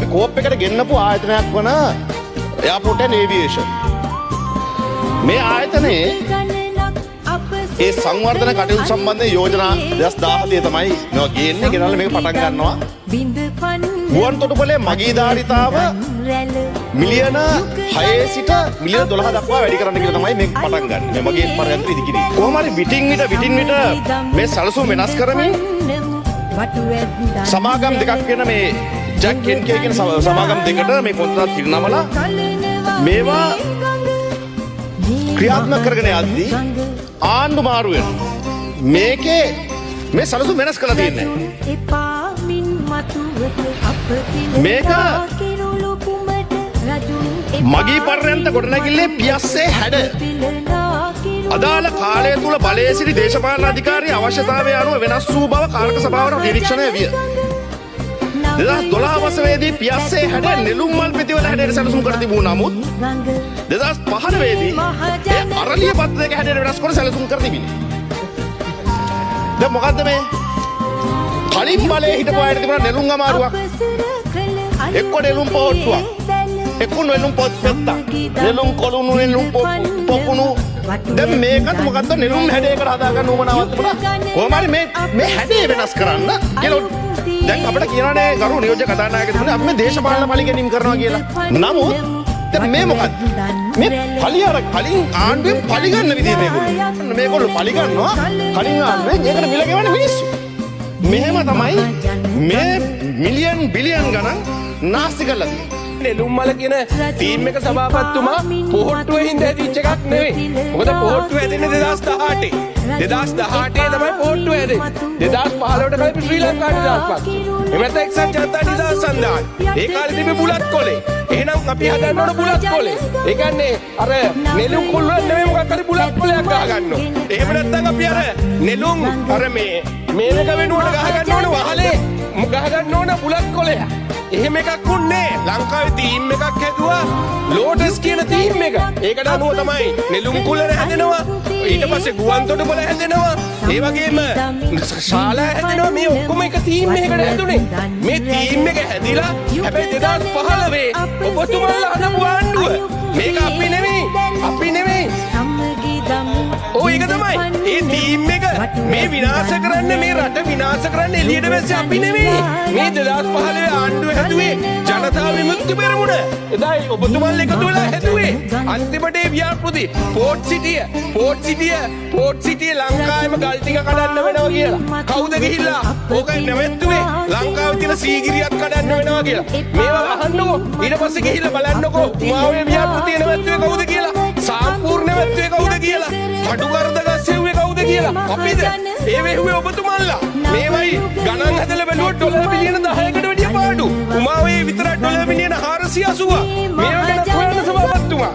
අපි කෝප් එකට ගෙන්නපු ආයතනයක් වන එයාපෝට් ඇන්ඩ් ඒවියේෂන්. මේ ආයතනයේ ඒ සංවර්ධන කටයුතු සම්බන්ධ යෝජනා 2017 තමයි මේවා ගේන්නේ. ගෙනල්ලා මේක පටන් ගන්නවා. ගුවන් තොටුපළේ මගී ධාරිතාව මිලියන 6 සිට මිලියන 12 දක්වා වැඩි කරන්න කියලා තමයි මේක පටන් ගන්න. මේ මගේ පරයන්ත්‍ර ඉදිකිරි. කොහොම හරි විටින් විට මේ සැලසුම් වෙනස් කරමින් සමාගම් දෙකක් වෙන මේ ජැක් කෙන්කේ කියන සමාගම් දෙකට මේ කොන්ත්‍රාත් පිරිනමලා මේවා ක්‍රියාත්මක කරගෙන යද්දී ආණ්ඩු මාරු වෙනවා. මේකේ මේ සැලසුම් වෙනස් කරලා තියෙන්නේ. මේක මගී පර්යන්ත ගොඩනැගිල්ලේ පියස්සේ හැඩ අදාළ කාලය තුල බලයේ සිටි දේශපාලන අධිකාරී අවශ්‍යතාවය අනුව වෙනස් වූ බව කාරක සභාවට නිරීක්ෂණය විය. 2012 වසරේදී පියස්සේ හැඩ නෙළුම් මල් පෙතිවල හැඩයට සැලසුම් කර තිබුණා. නමුත් 2015 දී ඒ අරලිය පත්‍රයක හැඩයට වෙනස් කර සැලසුම් කර තිබිනේ. දැන් මොකද්ද මේ? කලින් බලයේ හිටපු අයට තිබුණා නෙළුම් අමාරුවක්. එක්ක නෙළුම් පොට්ටුවක්. එක්ක නෙළුම් පොත් පෙත්තක්. නෙළුම් කොළුණු නෙළුම් පොකුණු. දැන් මේකත් මොකද්ද නෙළුම් හැඩයකට හදා ගන්න උවමනාවක් තිබුණා. කොහොම හරි මේ හැඩේ වෙනස් කරන්න කියලා දැන් අපිට කියනනේ ගරු නියෝජ්‍ය කතානායකතුමනි අපි මේ දේශපාලන පරිගැනීම් කරනවා කියලා. නමුත් දැන් මේ මොකද්ද? මේ පලිය අර කලින් ආණ්ඩුවෙන් පලි ගන්න විදිය මේගොල්ලෝ. මේගොල්ලෝ පලි ගන්නවා කලින් ආණ්ඩුවෙන් ඒකට මිල ගෙවන්නේ මිනිස්සු. මෙහෙම තමයි මේ මිලියන් බිලියන් ගණන් නාස්ති කරලා තියෙන්නේ. නෙළුම් මල කියන ටීම් එක සභාපතිතුමා පොහොට්ටුවේ හින්දා හැදිච්ච එකක් නෙවෙයි. මොකද පොහොට්ටුව හැදෙන්නේ 2018. 2018 තමයි පොහොට්ටුව හැදෙන්නේ. 2015ට කලින් ශ්‍රී ලංකාවට දාස්පත්. එමෙත එක්සත් ජනතා නිදහස් සන්ධාන. ඒ කාලේ තිබෙ බුලත් කොලේ. එහෙනම් අපි හදන්න ඕන බුලත් කොලේ. ඒ කියන්නේ අර නෙළුම් කොළ නෙවෙයි මොකක් හරි බුලත් කොලයක් ගහ ගන්න ඕන. එහෙම නැත්නම් අපි අර නෙළුම් අර මේක වෙනුවට ගහ ගන්න ඕන වහලේ ගහ ගන්න ඕන බුලත් කොලයක්. එහෙම එකක් උන්නේ ලංකාවේ ටීම් එකක් හැදුවා ලෝටස් කියන ටීම් එක. ඒකට අනුව තමයි නෙළුම් කුලර හැදෙනවා. ඊට පස්සේ ගුවන් තොටුපළ හැදෙනවා. ඒ වගේම ශාලා හැදෙනවා. මේ ඔක්කොම එක ටීම් එකකට හැදුනේ. මේ ටීම් එක හැදිලා හැබැයි 2015 ඔබතුමාලා හදපු ආණ්ඩුව. මේක අපි නෙමෙයි. ඔව් ඒක තමයි. ඒ ටීම් එක මේ විනාශ කරන්න මේ රට විනාශ කරන්න එළියට වැස්සේ අපි නෙමෙයි. මේ 2015 ආණ්ඩුව හැදුවේ ජනතා විමුක්ති පෙරමුණ. එදායි ඔබතුමාලා එකතු වෙලා හැදුවේ. අන්තිමට ඒ ව්‍යාපෘති පෝට් සිටිය ලංකාවේම ගල් ටික කඩන්න වෙනවා කියලා. කවුද ගිහිල්ලා ඕක නැවැත්තුවේ? ලංකාවේ තියෙන සීගිරියක් කඩන්න වෙනවා කියලා. මේවා අහන්නකෝ. ඊට පස්සේ ගිහිල්ලා බලන්නකෝ. උමාවේ ව්‍යාපෘතිය නැවැත්තුවේ කවුද කියලා. සාම්පූර්ණ නැවැත්තුවේ කවුද කියලා. කඩු කරදගස් හෙව්වේ කවුද කියලා. අපිද? ඒ වෙහුවේ ඔබතුමාලා. මේවයි ගණන් හදලා බැලුවොත් ඩොලර් බිලියන 10කට වැඩිය පාඩු. උමාවේ විතර ඩොලර් බිලියන 480. මේවා ගැන හොයන්න සභාපතිතුමා.